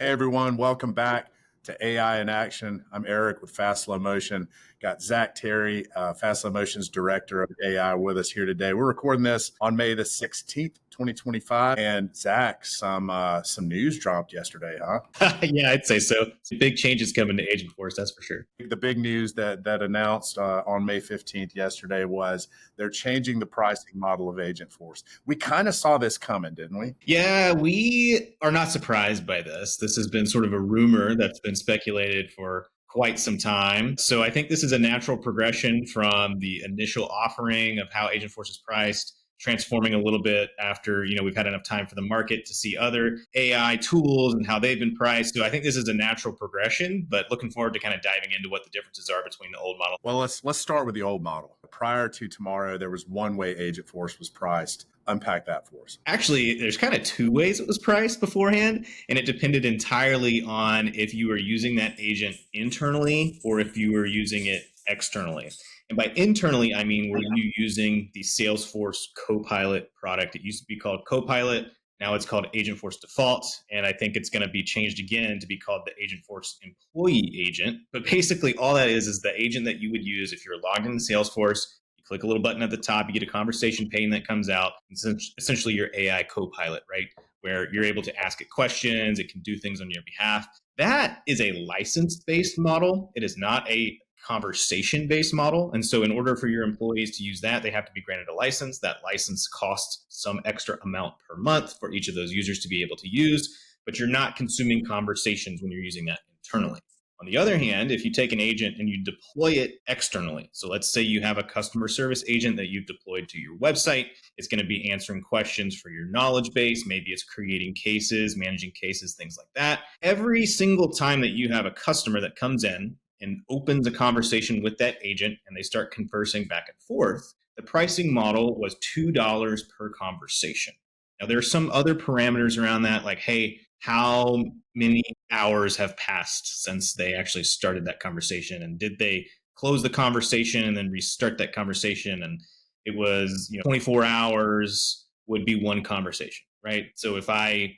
Hey everyone, welcome back to AI in Action. I'm Eric with Fast Slow Motion. Got Zack Terry, Fast Slow Motion's Director of AI, with us here today. We're recording this on May the 16th, 2025. And Zack, some news dropped yesterday, huh? Yeah, I'd say so. Some big changes coming to Agentforce, that's for sure. The big news that announced on May 15th yesterday was they're changing the pricing model of Agentforce. We kind of saw this coming, didn't we? Yeah, we are not surprised by this. This has been sort of a rumor that's been speculated for quite some time. So I think this is a natural progression from the initial offering of how Agentforce is priced, transforming a little bit after, we've had enough time for the market to see other AI tools and how they've been priced. So I think this is a natural progression, but looking forward to kind of diving into what the differences are between the old model. Well, let's start with the old model. Prior to tomorrow, there was one way Agentforce was priced. Unpack that for us. Actually, there's kind of two ways it was priced beforehand, and it depended entirely on if you were using that agent internally or if you were using it externally. And by internally, I mean, were you using the Salesforce Copilot product? It used to be called Copilot. Now it's called Agentforce Default, and I think it's going to be changed again to be called the Agentforce Employee Agent. But basically, all that is the agent that you would use if you're logged into Salesforce. You click a little button at the top, you get a conversation pane that comes out. It's essentially your AI Copilot, right? Where you're able to ask it questions, it can do things on your behalf. That is a license-based model. It is not a conversation-based model. And so in order for your employees to use that, they have to be granted a license. That license costs some extra amount per month for each of those users to be able to use, but you're not consuming conversations when you're using that internally. On the other hand, if you take an agent and you deploy it externally, so let's say you have a customer service agent that you've deployed to your website, it's going to be answering questions for your knowledge base, maybe it's creating cases, managing cases, things like that. Every single time that you have a customer that comes in and opens a conversation with that agent and they start conversing back and forth, the pricing model was $2 per conversation. Now, there are some other parameters around that, like, hey, how many hours have passed since they actually started that conversation? And did they close the conversation and then restart that conversation? And it was 24 hours would be one conversation, right? So if I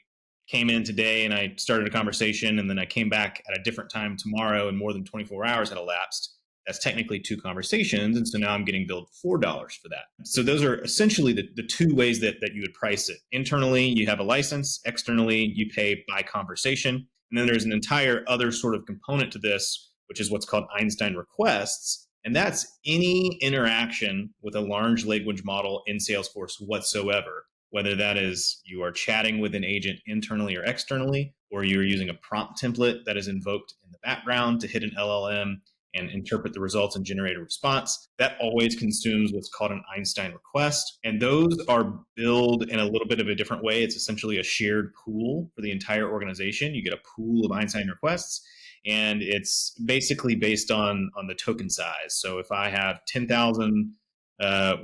came in today and I started a conversation and then I came back at a different time tomorrow and more than 24 hours had elapsed, that's technically two conversations. And so now I'm getting billed $4 for that. So those are essentially the two ways that you would price it. Internally, you have a license. Externally, you pay by conversation. And then there's an entire other sort of component to this, which is what's called Einstein requests. And that's any interaction with a large language model in Salesforce whatsoever, whether that is you are chatting with an agent internally or externally, or you're using a prompt template that is invoked in the background to hit an LLM and interpret the results and generate a response. That always consumes what's called an Einstein request. And those are billed in a little bit of a different way. It's essentially a shared pool for the entire organization. You get a pool of Einstein requests, and it's basically based on the token size. So if I have 10,000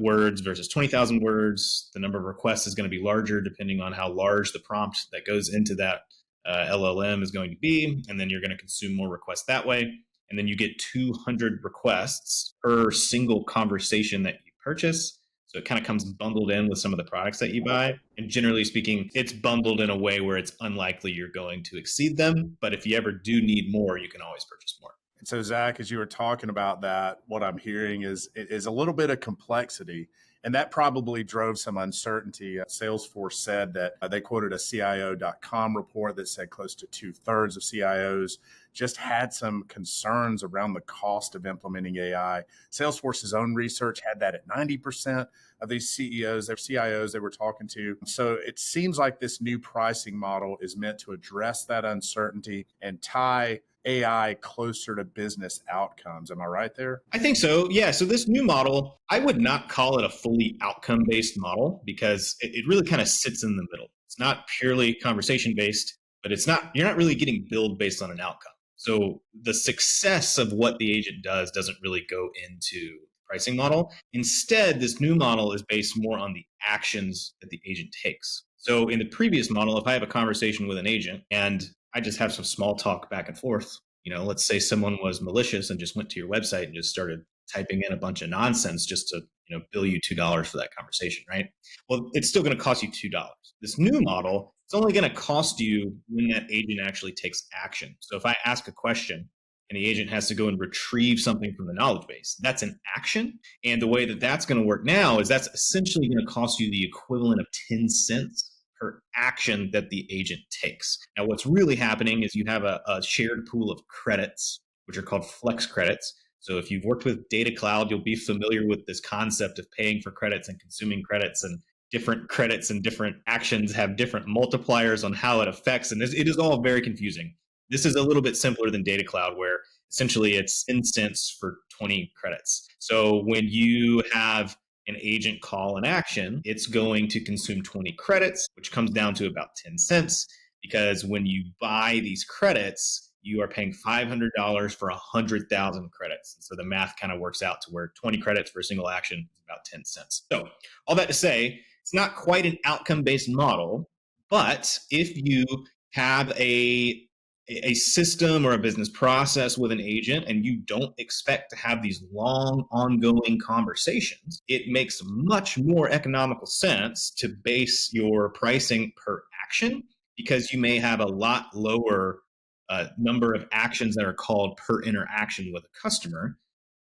words versus 20,000 words, the number of requests is going to be larger depending on how large the prompt that goes into that LLM is going to be. And then you're going to consume more requests that way. And then you get 200 requests per single conversation that you purchase. So it kind of comes bundled in with some of the products that you buy. And generally speaking, it's bundled in a way where it's unlikely you're going to exceed them. But if you ever do need more, you can always purchase more. And so, Zack, as you were talking about that, what I'm hearing is a little bit of complexity. And that probably drove some uncertainty. Salesforce said that they quoted a CIO.com report that said close to 2/3 of CIOs just had some concerns around the cost of implementing AI. Salesforce's own research had that at 90% of these CEOs, their CIOs they were talking to. So it seems like this new pricing model is meant to address that uncertainty and tie AI closer to business outcomes. Am I right there? I think so. Yeah. So this new model, I would not call it a fully outcome-based model because it really kind of sits in the middle. It's not purely conversation-based, but you're not really getting billed based on an outcome. So the success of what the agent does doesn't really go into the pricing model. Instead, this new model is based more on the actions that the agent takes. So in the previous model, if I have a conversation with an agent and I just have some small talk back and forth, let's say someone was malicious and just went to your website and just started typing in a bunch of nonsense just to bill you $2 for that conversation, right? Well, it's still going to cost you $2. This new model, It's only going to cost you when that agent actually takes action. So if I ask a question and the agent has to go and retrieve something from the knowledge base, that's an action. And the way that that's going to work now is that's essentially going to cost you the equivalent of 10 cents per action that the agent takes. Now, what's really happening is you have a shared pool of credits, which are called flex credits. So if you've worked with Data Cloud, you'll be familiar with this concept of paying for credits and consuming credits, and different credits and different actions have different multipliers on how it affects. And it is all very confusing. This is a little bit simpler than Data Cloud, where essentially it's 10 cents for 20 credits. So when you have an agent call an action, it's going to consume 20 credits, which comes down to about 10 cents. Because when you buy these credits, you are paying $500 for 100,000 credits. And so the math kind of works out to where 20 credits for a single action is about 10 cents. So all that to say, it's not quite an outcome-based model, but if you have a system or a business process with an agent and you don't expect to have these long ongoing conversations, it makes much more economical sense to base your pricing per action, because you may have a lot lower number of actions that are called per interaction with a customer,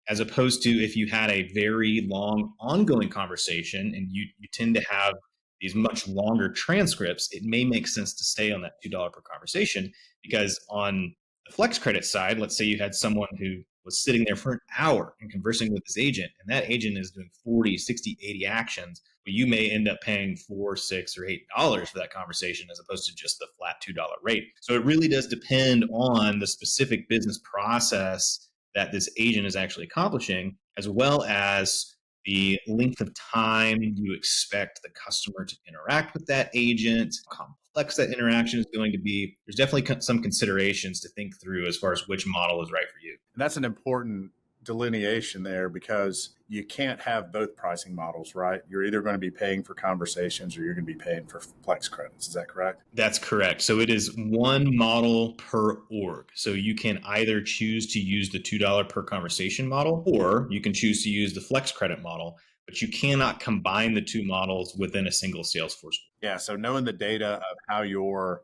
as opposed to if you had a very long ongoing conversation and you tend to have these much longer transcripts. It may make sense to stay on that $2 per conversation, because on the flex credit side, let's say you had someone who was sitting there for an hour and conversing with this agent, and that agent is doing 40, 60, 80 actions, but you may end up paying $4, $6, or $8 for that conversation, as opposed to just the flat $2 rate. So it really does depend on the specific business process that this agent is actually accomplishing, as well as the length of time you expect the customer to interact with that agent, how complex that interaction is going to be. There's definitely some considerations to think through as far as which model is right for you. And that's an important delineation there, because you can't have both pricing models, right? You're either going to be paying for conversations or you're going to be paying for flex credits. Is that correct? That's correct. So it is one model per org. So you can either choose to use the $2 per conversation model, or you can choose to use the flex credit model, but you cannot combine the two models within a single Salesforce. Yeah. So knowing the data of how your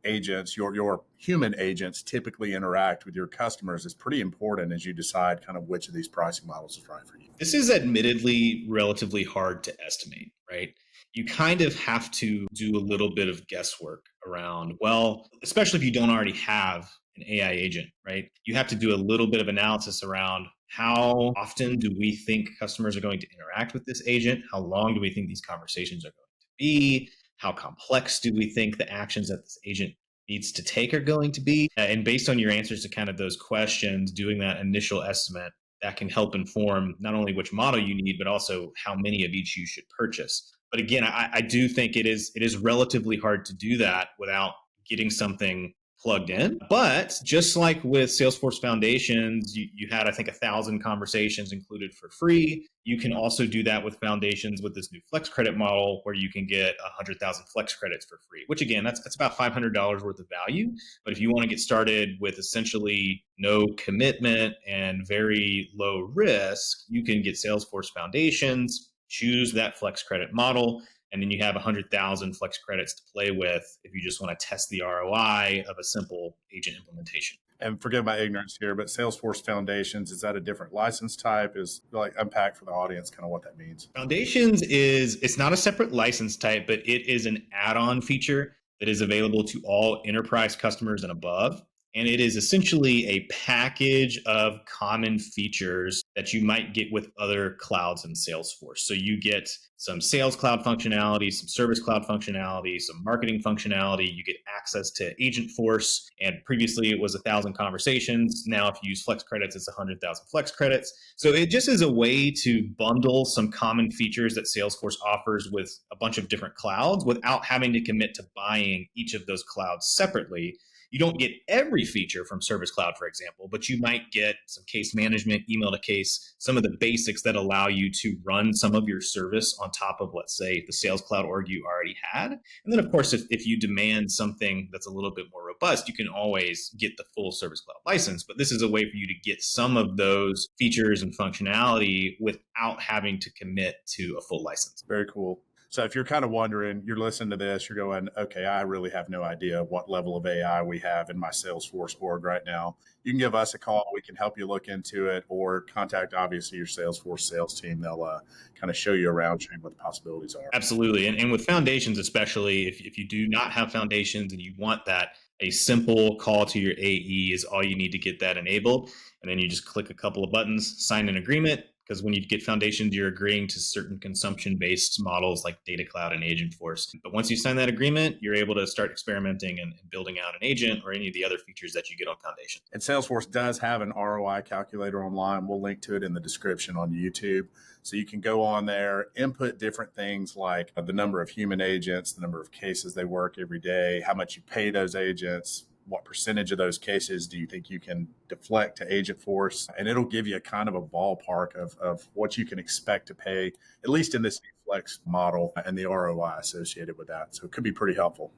agents, your human agents typically interact with your customers is pretty important as you decide kind of which of these pricing models is right for you. This is admittedly relatively hard to estimate, right? You kind of have to do a little bit of guesswork around, well, especially if you don't already have an AI agent, right? You have to do a little bit of analysis around how often do we think customers are going to interact with this agent? How long do we think these conversations are going to be? How complex do we think the actions that this agent needs to take are going to be? And based on your answers to kind of those questions, doing that initial estimate, that can help inform not only which model you need, but also how many of each you should purchase. But again, I do think it is relatively hard to do that without getting something plugged in. But just like with Salesforce Foundations, you had, I think, 1,000 conversations included for free. You can also do that with Foundations with this new flex credit model, where you can get 100,000 flex credits for free, which again, that's about $500 worth of value. But if you want to get started with essentially no commitment and very low risk, you can get Salesforce Foundations, choose that flex credit model, and then you have 100,000 flex credits to play with if you just want to test the ROI of a simple agent implementation. And forgive my ignorance here, but Salesforce Foundations, is that a different license type? Is like unpack for the audience kind of what that means. Foundations it's not a separate license type, but it is an add-on feature that is available to all enterprise customers and above. And it is essentially a package of common features that you might get with other clouds in Salesforce. So you get some Sales Cloud functionality, some Service Cloud functionality, some marketing functionality. You get access to Agentforce. And previously it was 1,000 conversations. Now, if you use Flex credits, it's 100,000 Flex credits. So it just is a way to bundle some common features that Salesforce offers with a bunch of different clouds without having to commit to buying each of those clouds separately. You don't get every feature from Service Cloud, for example, but you might get some case management, email to case, some of the basics that allow you to run some of your service on top of, let's say, the Sales Cloud org you already had. And then, of course, if you demand something that's a little bit more robust, you can always get the full Service Cloud license. But this is a way for you to get some of those features and functionality without having to commit to a full license. Very cool. So if you're kind of wondering, you're listening to this, you're going, okay, I really have no idea what level of AI we have in my Salesforce org right now. You can give us a call. We can help you look into it, or contact, obviously, your Salesforce sales team. They'll kind of show you around, show you what the possibilities are. Absolutely. And with foundations, especially if you do not have foundations and you want that, a simple call to your AE is all you need to get that enabled. And then you just click a couple of buttons, sign an agreement. Because when you get foundations, you're agreeing to certain consumption-based models like Data Cloud and Agentforce. But once you sign that agreement, you're able to start experimenting and building out an agent or any of the other features that you get on Foundation. And Salesforce does have an ROI calculator online. We'll link to it in the description on YouTube. So you can go on there, input different things like the number of human agents, the number of cases they work every day, how much you pay those agents, what percentage of those cases do you think you can deflect to Agentforce? And it'll give you a kind of a ballpark of what you can expect to pay, at least in this flex model, and the ROI associated with that. So it could be pretty helpful.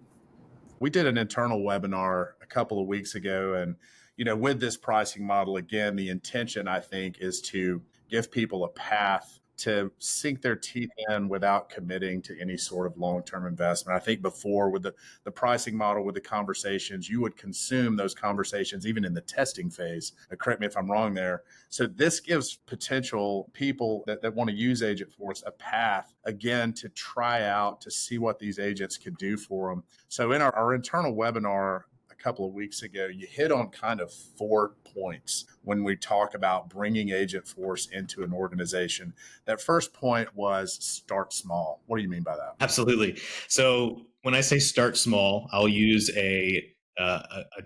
We did an internal webinar a couple of weeks ago, and with this pricing model, again, the intention, I think, is to give people a path to sink their teeth in without committing to any sort of long-term investment. I think before, with the pricing model, with the conversations, you would consume those conversations even in the testing phase. Correct me if I'm wrong there. So this gives potential people that want to use Agentforce a path, again, to try out, to see what these agents could do for them. So in our internal webinar a couple of weeks ago, you hit on kind of 4 points when we talk about bringing Agentforce into an organization. That first point was start small. What do you mean by that? Absolutely. So when I say start small, I'll use a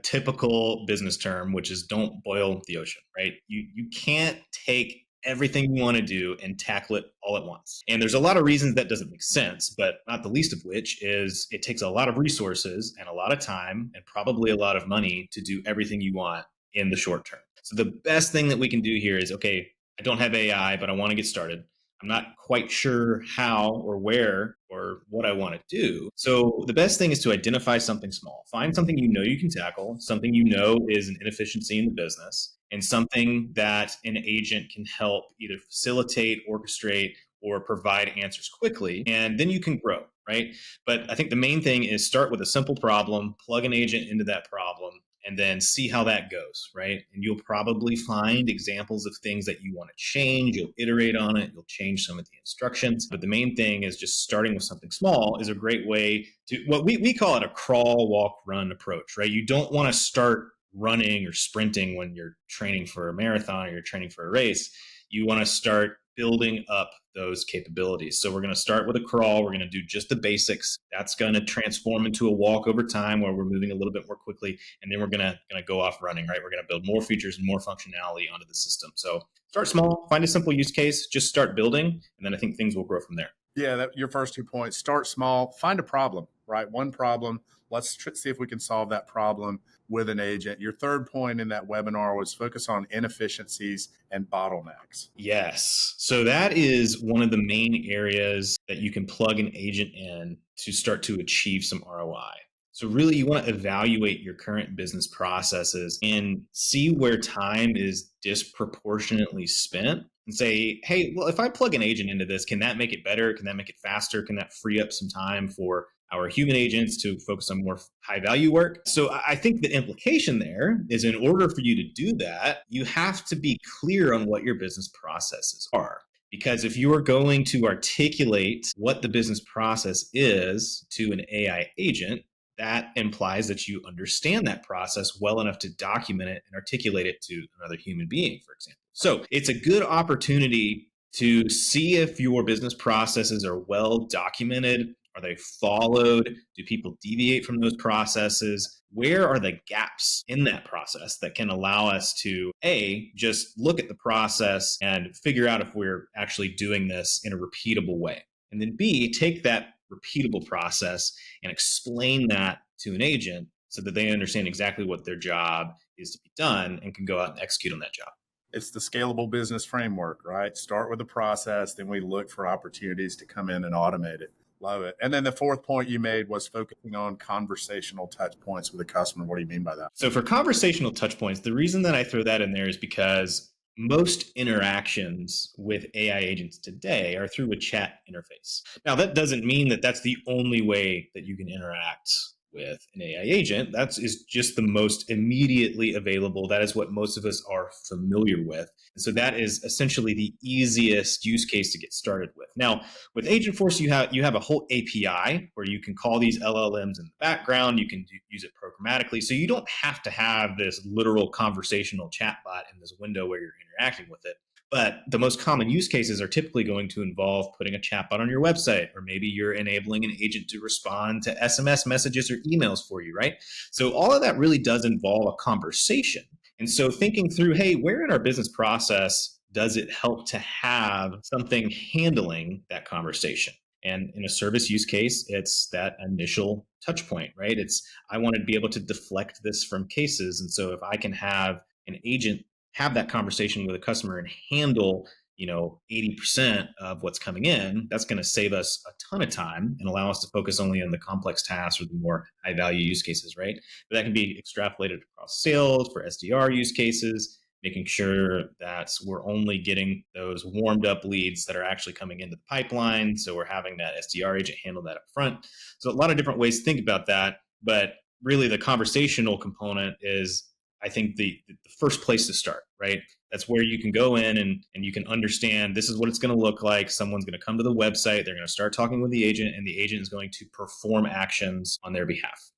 typical business term, which is don't boil the ocean, right? You can't take everything you want to do and tackle it all at once. And there's a lot of reasons that doesn't make sense, but not the least of which is it takes a lot of resources and a lot of time and probably a lot of money to do everything you want in the short term. So the best thing that we can do here is, okay, I don't have AI, but I want to get started. I'm not quite sure how or where or what I want to do. So the best thing is to identify something small. Find something you know you can tackle, something you know is an inefficiency in the business, and something that an agent can help either facilitate, orchestrate, or provide answers quickly. And then you can grow, right? But I think the main thing is start with a simple problem, plug an agent into that problem, and then see how that goes, right? And you'll probably find examples of things that you want to change. You'll iterate on it. You'll change some of the instructions. But the main thing is just starting with something small is a great way to, what we call it a crawl, walk, run approach, right? You don't want to start running or sprinting when you're training for a marathon or you're training for a race. You want to start building up those capabilities. So we're going to start with a crawl. We're going to do just the basics. That's going to transform into a walk over time where we're moving a little bit more quickly. And then we're going to go off running, right? We're going to build more features and more functionality onto the system. So start small, find a simple use case, just start building. And then I think things will grow from there. Yeah, your first 2 points, start small, find a problem, right? One problem. Let's see if we can solve that problem with an agent. Your third point in that webinar was focus on inefficiencies and bottlenecks. Yes. So that is one of the main areas that you can plug an agent in to start to achieve some ROI. So really you want to evaluate your current business processes and see where time is disproportionately spent and say, hey, well, if I plug an agent into this, can that make it better? Can that make it faster? Can that free up some time for our human agents to focus on more high value work? So I think the implication there is in order for you to do that, you have to be clear on what your business processes are. Because if you are going to articulate what the business process is to an AI agent, that implies that you understand that process well enough to document it and articulate it to another human being, for example. So it's a good opportunity to see if your business processes are well documented. Are they followed? Do people deviate from those processes? Where are the gaps in that process that can allow us to, A, just look at the process and figure out if we're actually doing this in a repeatable way? And then B, take that repeatable process and explain that to an agent so that they understand exactly what their job is to be done and can go out and execute on that job. It's the scalable business framework, right? Start with the process, then we look for opportunities to come in and automate it. Love it. And then the fourth point you made was focusing on conversational touch points with a customer. What do you mean by that? So for conversational touch points, the reason that I throw that in there is because most interactions with AI agents today are through a chat interface. Now, that doesn't mean that that's the only way that you can interact with an AI agent. That is just the most immediately available. That is what most of us are familiar with. And so that is essentially the easiest use case to get started with. Now, with Agentforce, you have a whole API where you can call these LLMs in the background. You can use it programmatically, so you don't have to have this literal conversational chatbot in this window where you're interacting with it. But the most common use cases are typically going to involve putting a chatbot on your website, or maybe you're enabling an agent to respond to SMS messages or emails for you, right? So all of that really does involve a conversation. And so thinking through, hey, where in our business process does it help to have something handling that conversation? And in a service use case, it's that initial touch point, right? It's, I want to be able to deflect this from cases. And so if I can have an agent have that conversation with a customer and handle 80% of what's coming in, that's going to save us a ton of time and allow us to focus only on the complex tasks or the more high value use cases, right? But that can be extrapolated across sales for SDR use cases, making sure that we're only getting those warmed up leads that are actually coming into the pipeline. So we're having that SDR agent handle that up front. So a lot of different ways to think about that. But really the conversational component is, I think, the first place to start, right? That's where you can go in and you can understand this is what it's going to look like. Someone's going to come to the website. They're going to start talking with the agent, and the agent is going to perform actions on their behalf.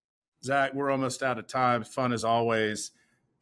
Zach, we're almost out of time. Fun as always.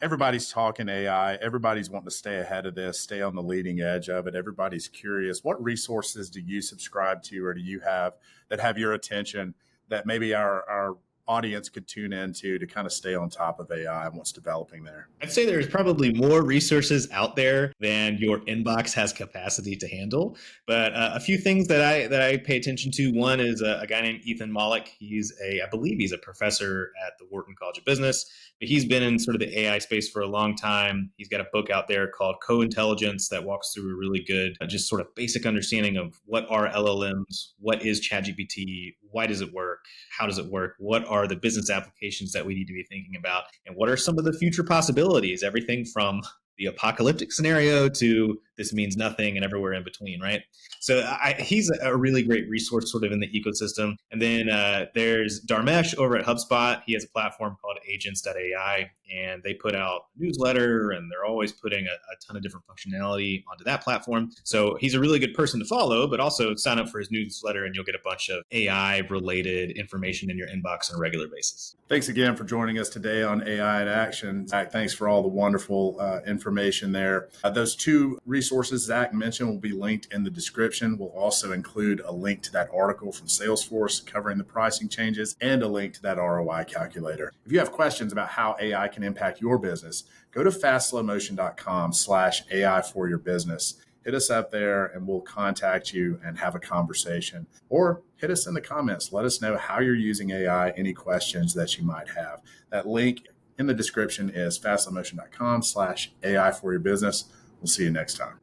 Everybody's talking AI. Everybody's wanting to stay ahead of this, stay on the leading edge of it. Everybody's curious. What resources do you subscribe to, or do you have that have your attention that maybe our audience could tune into to kind of stay on top of AI and what's developing there? I'd say there's probably more resources out there than your inbox has capacity to handle. But a few things that I pay attention to. One is a guy named Ethan Mollick. I believe he's a professor at the Wharton College of Business, but he's been in sort of the AI space for a long time. He's got a book out there called Co-Intelligence that walks through a really good, just sort of basic understanding of what are LLMs, what is ChatGPT, why does it work, how does it work, what are the business applications that we need to be thinking about, and what are some of the future possibilities, everything from the apocalyptic scenario to this means nothing and everywhere in between, right? So he's a really great resource sort of in the ecosystem. And then there's Dharmesh over at HubSpot. He has a platform called agents.ai, and they put out a newsletter, and they're always putting a ton of different functionality onto that platform. So he's a really good person to follow, but also sign up for his newsletter and you'll get a bunch of AI related information in your inbox on a regular basis. Thanks again for joining us today on AI in Action. Zach, thanks for all the wonderful information there. Those two resources Zach mentioned will be linked in the description. We'll also include a link to that article from Salesforce covering the pricing changes and a link to that ROI calculator. If you have questions about how AI can impact your business, go to fastslowmotion.com/AI for your business. Hit us up there and we'll contact you and have a conversation. Or hit us in the comments. Let us know how you're using AI, any questions that you might have. That link in the description is fastslowmotion.com/AI for your business. We'll see you next time.